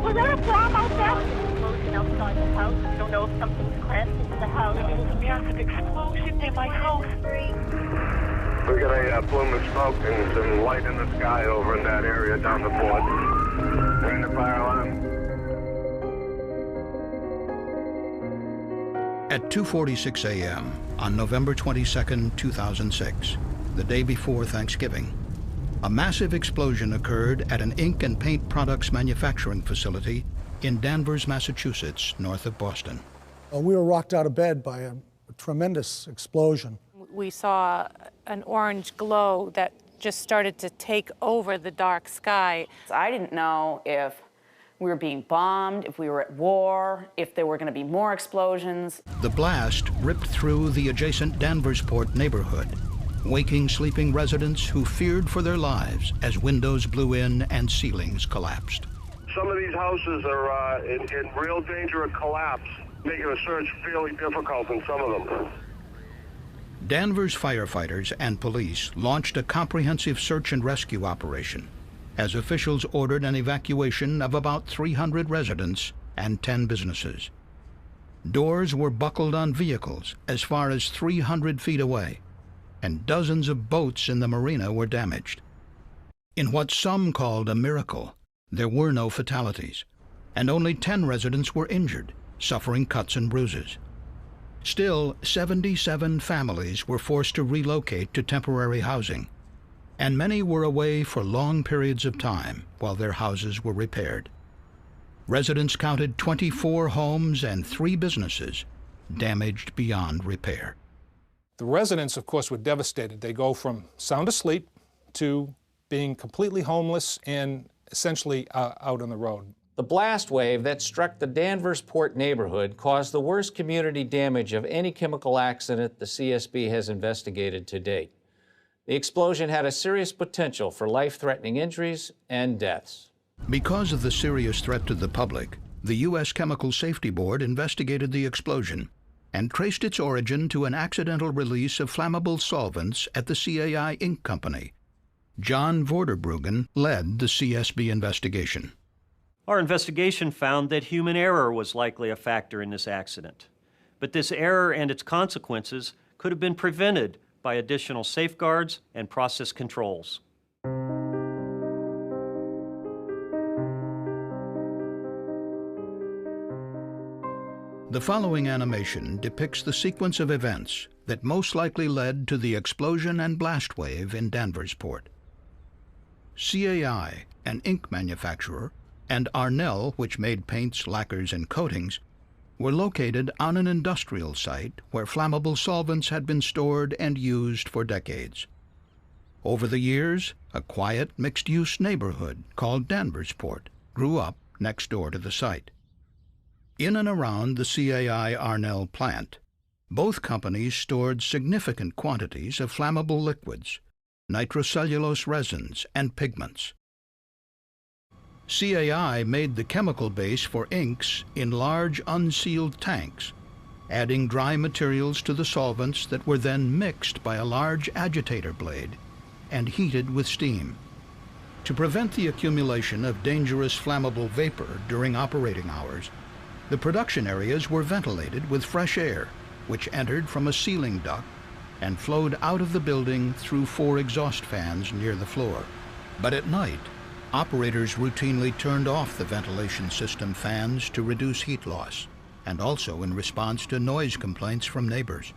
Was there a bomb out there? Explosion outside the house. We don't know if something's crashed into the house. There was a massive explosion in my house. We got a plume of smoke and some light in the sky over in that area down the port. Ring the fire alarm. At 2:46 a.m. on November 22, 2006, the day before Thanksgiving, a massive explosion occurred at an ink and paint products manufacturing facility in Danvers, Massachusetts, north of Boston. We were rocked out of bed by a tremendous explosion. We saw an orange glow that just started to take over the dark sky. I didn't know if we were being bombed, if we were at war, if there were going to be more explosions. The blast ripped through the adjacent Danversport neighborhood, waking sleeping residents who feared for their lives as windows blew in and ceilings collapsed. Some of these houses are in real danger of collapse, making a search fairly difficult in some of them. Danvers firefighters and police launched a comprehensive search and rescue operation as officials ordered an evacuation of about 300 residents and 10 businesses. Doors were buckled on vehicles as far as 300 feet away, and dozens of boats in the marina were damaged. In what some called a miracle, there were no fatalities, and only 10 residents were injured, suffering cuts and bruises. Still, 77 families were forced to relocate to temporary housing, and many were away for long periods of time while their houses were repaired. Residents counted 24 homes and 3 businesses damaged beyond repair. The residents, of course, were devastated. They go from sound asleep to being completely homeless and essentially out on the road. The blast wave that struck the Danversport neighborhood caused the worst community damage of any chemical accident the CSB has investigated to date. The explosion had a serious potential for life-threatening injuries and deaths. Because of the serious threat to the public, the U.S. Chemical Safety Board investigated the explosion and traced its origin to an accidental release of flammable solvents at the CAI Ink Company. John Vorderbruggen led the CSB investigation. Our investigation found that human error was likely a factor in this accident. But this error and its consequences could have been prevented by additional safeguards and process controls. The following animation depicts the sequence of events that most likely led to the explosion and blast wave in Danversport. CAI, an ink manufacturer, and Arnel, which made paints, lacquers, and coatings, were located on an industrial site where flammable solvents had been stored and used for decades. Over the years, a quiet, mixed-use neighborhood called Danversport grew up next door to the site. In and around the CAI Arnel plant, both companies stored significant quantities of flammable liquids, nitrocellulose resins, and pigments. CAI made the chemical base for inks in large unsealed tanks, adding dry materials to the solvents that were then mixed by a large agitator blade and heated with steam. To prevent the accumulation of dangerous flammable vapor during operating hours, the production areas were ventilated with fresh air, which entered from a ceiling duct and flowed out of the building through 4 exhaust fans near the floor. But at night, operators routinely turned off the ventilation system fans to reduce heat loss, and also in response to noise complaints from neighbors.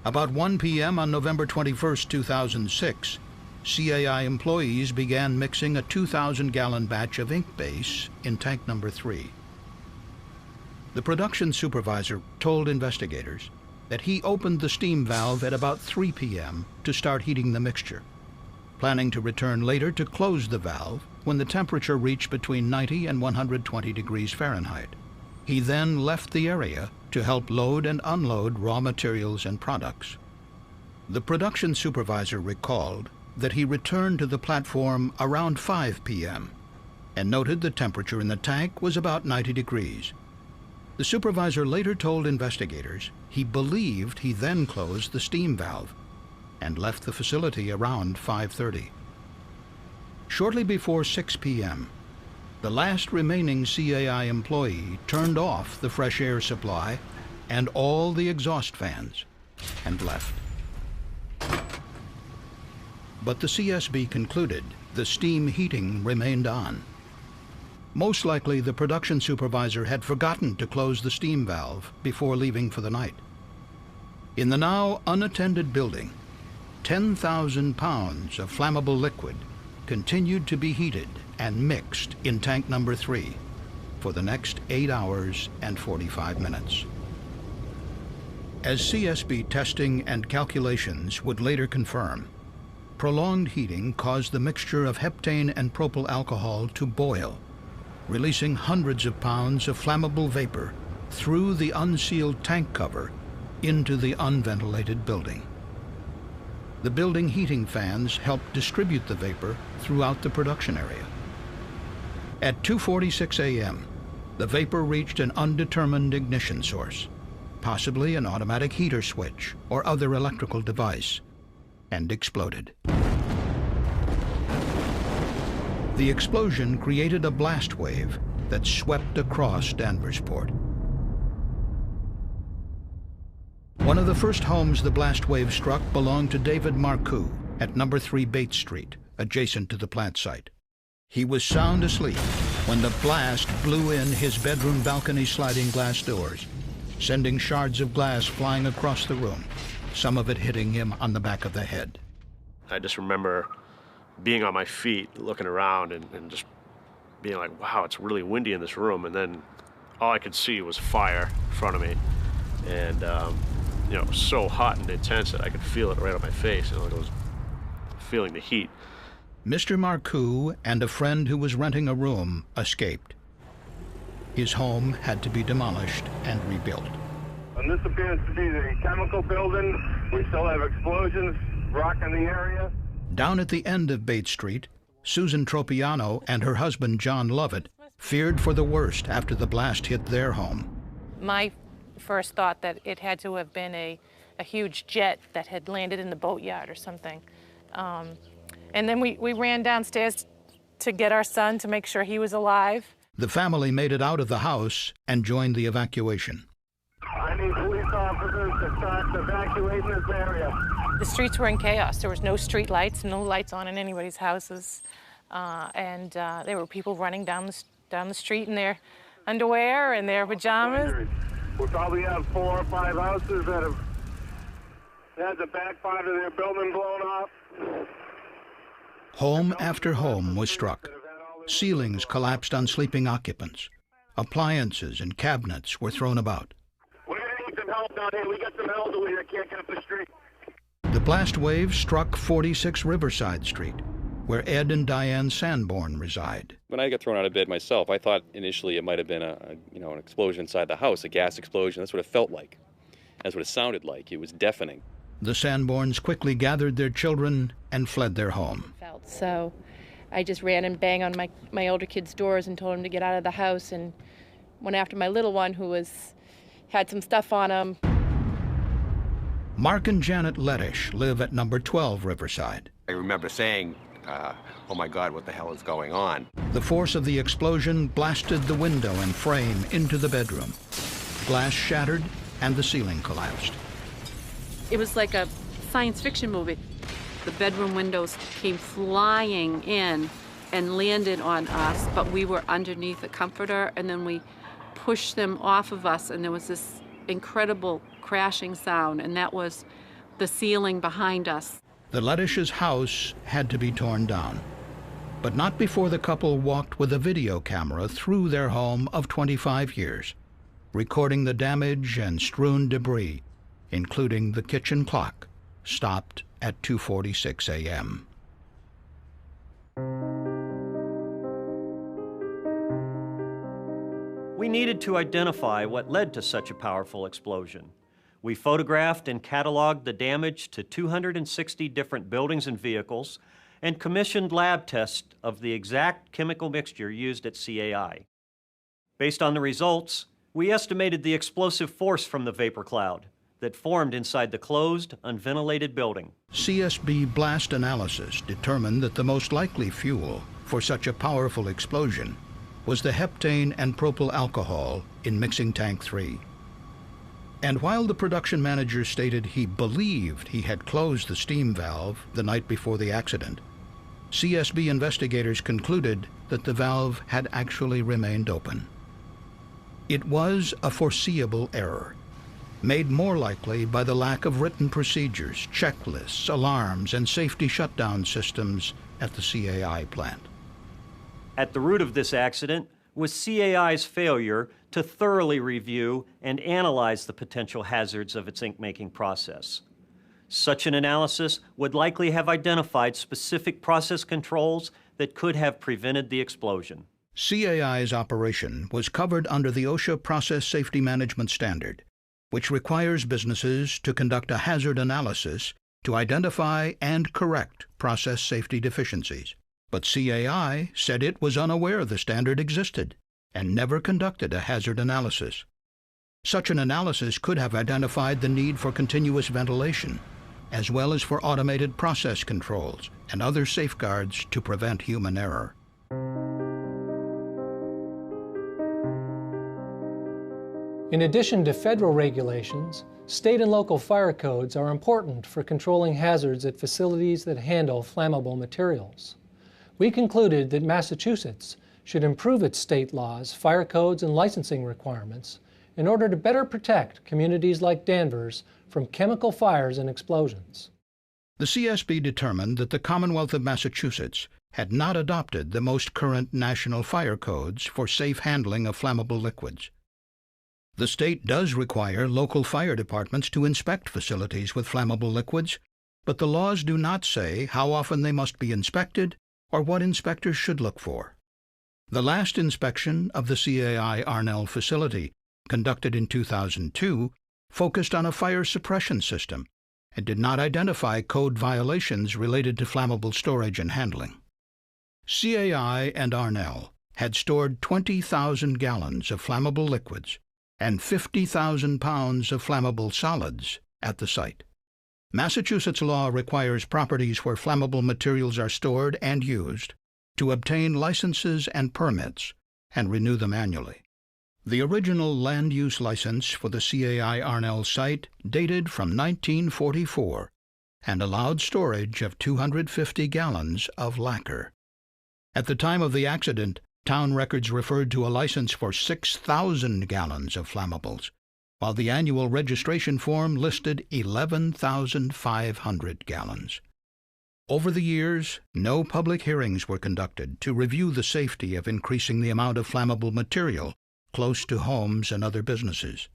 About 1 p.m. on November 21, 2006, CAI employees began mixing a 2,000-gallon batch of ink base in tank number 3. The production supervisor told investigators that he opened the steam valve at about 3 p.m. to start heating the mixture, planning to return later to close the valve when the temperature reached between 90 and 120 degrees Fahrenheit. He then left the area to help load and unload raw materials and products. The production supervisor recalled that he returned to the platform around 5 p.m. and noted the temperature in the tank was about 90 degrees. The supervisor later told investigators he believed he then closed the steam valve and left the facility around 5:30. Shortly before 6 p.m., The last remaining CAI employee turned off the fresh air supply and all the exhaust fans and left. But the CSB concluded the steam heating remained on. Most likely the production supervisor had forgotten to close the steam valve before leaving for the night. In the now unattended building, 10,000 pounds of flammable liquid continued to be heated and mixed in tank number 3 for the next 8 hours and 45 minutes. As CSB testing and calculations would later confirm, prolonged heating caused the mixture of heptane and propyl alcohol to boil, releasing hundreds of pounds of flammable vapor through the unsealed tank cover into the unventilated building. The building heating fans helped distribute the vapor throughout the production area. At 2:46 a.m., the vapor reached an undetermined ignition source, possibly an automatic heater switch or other electrical device, and exploded. The explosion created a blast wave that swept across Danvers Port. One of the first homes the blast wave struck belonged to David Marcoux at number 3 Bates Street, adjacent to the plant site. He was sound asleep when the blast blew in his bedroom balcony sliding glass doors, sending shards of glass flying across the room, some of it hitting him on the back of the head. I just remember being on my feet, looking around and just being like, wow, it's really windy in this room. And then all I could see was fire in front of me. And, you know, it was so hot and intense that I could feel it right on my face. You know, I was feeling the heat. Mr. Marcoux and a friend who was renting a room escaped. His home had to be demolished and rebuilt. And this appears to be the chemical building. We still have explosions rocking the area. Down at the end of Bates Street, Susan Tropiano and her husband John Lovett feared for the worst after the blast hit their home. My first thought that it had to have been a huge jet that had landed in the boatyard or something. And then we ran downstairs to get our son to make sure he was alive. The family made it out of the house and joined the evacuation. I need police officers to start evacuating this area. The streets were in chaos. There was no street lights, no lights on in anybody's houses. And there were people running down the street in their underwear and their pajamas. We probably have 4 or 5 houses that have had the back part of their building blown off. Home after home was struck. Ceilings collapsed on sleeping occupants. Appliances and cabinets were thrown about. We're going to need some help down here. We got some elderly that can't get up the street. The blast wave struck 46 Riverside Street, where Ed and Diane Sanborn reside. When I got thrown out of bed myself, I thought initially it might have been an explosion inside the house, a gas explosion. That's what it felt like. That's what it sounded like. It was deafening. The Sanborns quickly gathered their children and fled their home. So I just ran and banged on my older kids' doors and told them to get out of the house, and went after my little one who had some stuff on him. Mark and Janet Lettish live at number 12 Riverside. I remember saying, oh my God, what the hell is going on? The force of the explosion blasted the window and frame into the bedroom. Glass shattered and the ceiling collapsed. It was like a science fiction movie. The bedroom windows came flying in and landed on us, but we were underneath a comforter, and then we pushed them off of us, and there was this incredible crashing sound, and that was the ceiling behind us. The Lettish's house had to be torn down, but not before the couple walked with a video camera through their home of 25 years, recording the damage and strewn debris, including the kitchen clock, stopped at 2:46 a.m. We needed to identify what led to such a powerful explosion. We photographed and cataloged the damage to 260 different buildings and vehicles and commissioned lab tests of the exact chemical mixture used at CAI. Based on the results, we estimated the explosive force from the vapor cloud that formed inside the closed, unventilated building. CSB blast analysis determined that the most likely fuel for such a powerful explosion was the heptane and propyl alcohol in mixing tank 3. And while the production manager stated he believed he had closed the steam valve the night before the accident, CSB investigators concluded that the valve had actually remained open. It was a foreseeable error, made more likely by the lack of written procedures, checklists, alarms, and safety shutdown systems at the CAI plant. At the root of this accident was CAI's failure to thoroughly review and analyze the potential hazards of its ink-making process. Such an analysis would likely have identified specific process controls that could have prevented the explosion. CAI's operation was covered under the OSHA Process Safety Management Standard, which requires businesses to conduct a hazard analysis to identify and correct process safety deficiencies. But CAI said it was unaware the standard existed and never conducted a hazard analysis. Such an analysis could have identified the need for continuous ventilation, as well as for automated process controls and other safeguards to prevent human error. In addition to federal regulations, state and local fire codes are important for controlling hazards at facilities that handle flammable materials. We concluded that Massachusetts should improve its state laws, fire codes, and licensing requirements in order to better protect communities like Danvers from chemical fires and explosions. The CSB determined that the Commonwealth of Massachusetts had not adopted the most current national fire codes for safe handling of flammable liquids. The state does require local fire departments to inspect facilities with flammable liquids, but the laws do not say how often they must be inspected or what inspectors should look for. The last inspection of the CAI Arnel facility, conducted in 2002, focused on a fire suppression system and did not identify code violations related to flammable storage and handling. CAI and Arnel had stored 20,000 gallons of flammable liquids and 50,000 pounds of flammable solids at the site. Massachusetts law requires properties where flammable materials are stored and used to obtain licenses and permits and renew them annually. The original land use license for the CAI Arnel site dated from 1944 and allowed storage of 250 gallons of lacquer. At the time of the accident, town records referred to a license for 6,000 gallons of flammables, while the annual registration form listed 11,500 gallons. Over the years, no public hearings were conducted to review the safety of increasing the amount of flammable material close to homes and other businesses.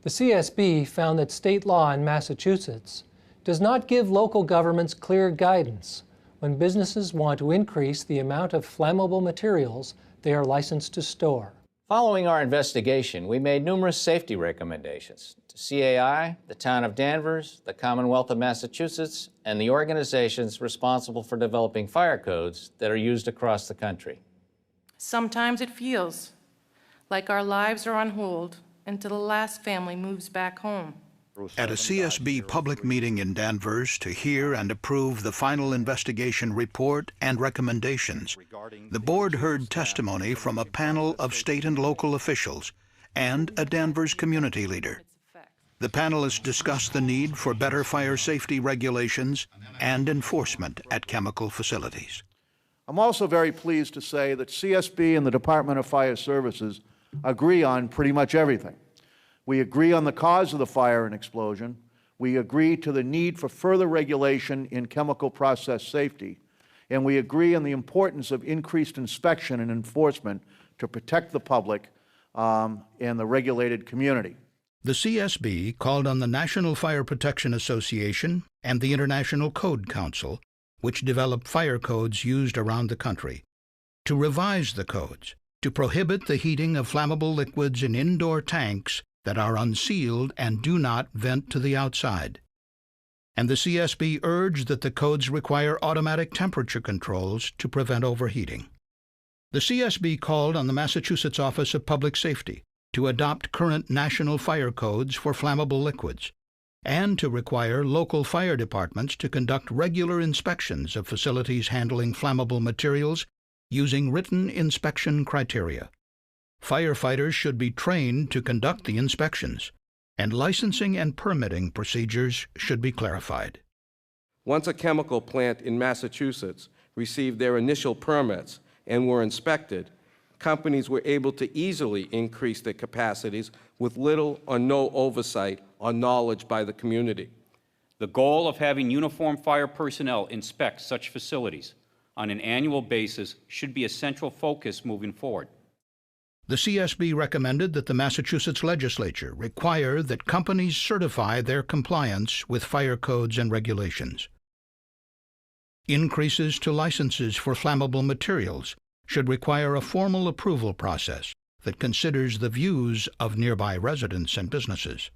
The CSB found that state law in Massachusetts does not give local governments clear guidance when businesses want to increase the amount of flammable materials they are licensed to store. Following our investigation, we made numerous safety recommendations to CAI, the town of Danvers, the Commonwealth of Massachusetts, and the organizations responsible for developing fire codes that are used across the country. Sometimes it feels like our lives are on hold until the last family moves back home. At a CSB public meeting in Danvers to hear and approve the final investigation report and recommendations, the board heard testimony from a panel of state and local officials and a Danvers community leader. The panelists discussed the need for better fire safety regulations and enforcement at chemical facilities. I'm also very pleased to say that CSB and the Department of Fire Services agree on pretty much everything. We agree on the cause of the fire and explosion. We agree to the need for further regulation in chemical process safety. And we agree on the importance of increased inspection and enforcement to protect the public and the regulated community. The CSB called on the National Fire Protection Association and the International Code Council, which develop fire codes used around the country, to revise the codes to prohibit the heating of flammable liquids in indoor tanks that are unsealed and do not vent to the outside. And the CSB urged that the codes require automatic temperature controls to prevent overheating. The CSB called on the Massachusetts Office of Public Safety to adopt current national fire codes for flammable liquids and to require local fire departments to conduct regular inspections of facilities handling flammable materials using written inspection criteria. Firefighters should be trained to conduct the inspections, and licensing and permitting procedures should be clarified. Once a chemical plant in Massachusetts received their initial permits and were inspected, companies were able to easily increase their capacities with little or no oversight or knowledge by the community. The goal of having uniformed fire personnel inspect such facilities on an annual basis should be a central focus moving forward. The CSB recommended that the Massachusetts legislature require that companies certify their compliance with fire codes and regulations. Increases to licenses for flammable materials should require a formal approval process that considers the views of nearby residents and businesses.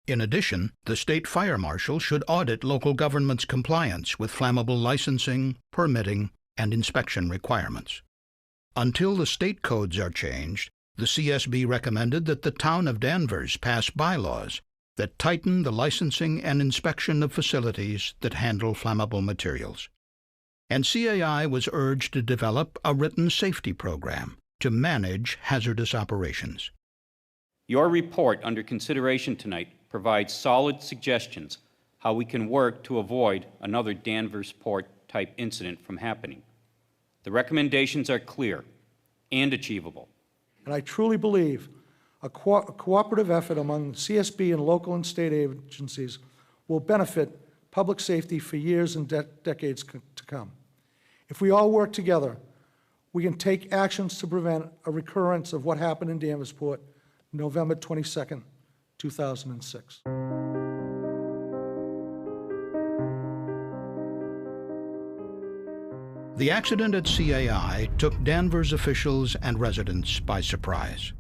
In addition, the state fire marshal should audit local government's compliance with flammable licensing, permitting, and inspection requirements. Until the state codes are changed, the CSB recommended that the town of Danvers pass bylaws that tighten the licensing and inspection of facilities that handle flammable materials. And CAI was urged to develop a written safety program to manage hazardous operations. Your report under consideration tonight provides solid suggestions how we can work to avoid another Danvers Port-type incident from happening. The recommendations are clear and achievable. And I truly believe a cooperative effort among CSB and local and state agencies will benefit public safety for years and decades to come. If we all work together, we can take actions to prevent a recurrence of what happened in Danversport November 22nd, 2006. The accident at CAI took Danvers officials and residents by surprise.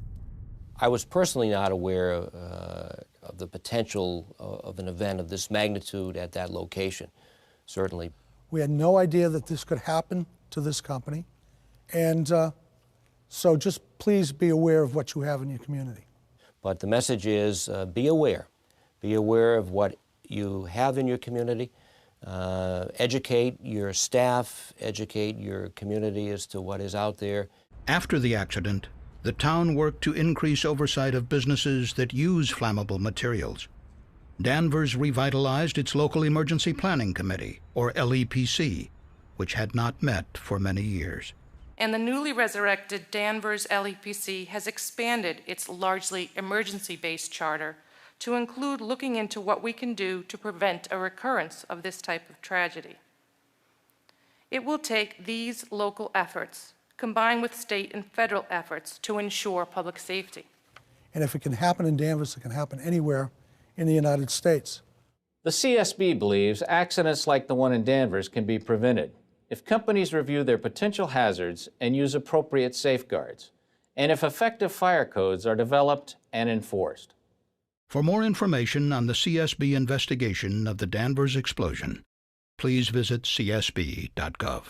I was personally not aware of the potential of an event of this magnitude at that location, certainly. We had no idea that this could happen to this company, and so just please be aware of what you have in your community. But the message is be aware. Be aware of what you have in your community. Educate your staff, educate your community as to what is out there. After the accident, the town worked to increase oversight of businesses that use flammable materials. Danvers revitalized its local emergency planning committee, or LEPC, which had not met for many years. And the newly resurrected Danvers LEPC has expanded its largely emergency-based charter to include looking into what we can do to prevent a recurrence of this type of tragedy. It will take these local efforts, combined with state and federal efforts, to ensure public safety. And if it can happen in Danvers, it can happen anywhere in the United States. The CSB believes accidents like the one in Danvers can be prevented if companies review their potential hazards and use appropriate safeguards, and if effective fire codes are developed and enforced. For more information on the CSB investigation of the Danvers explosion, please visit csb.gov.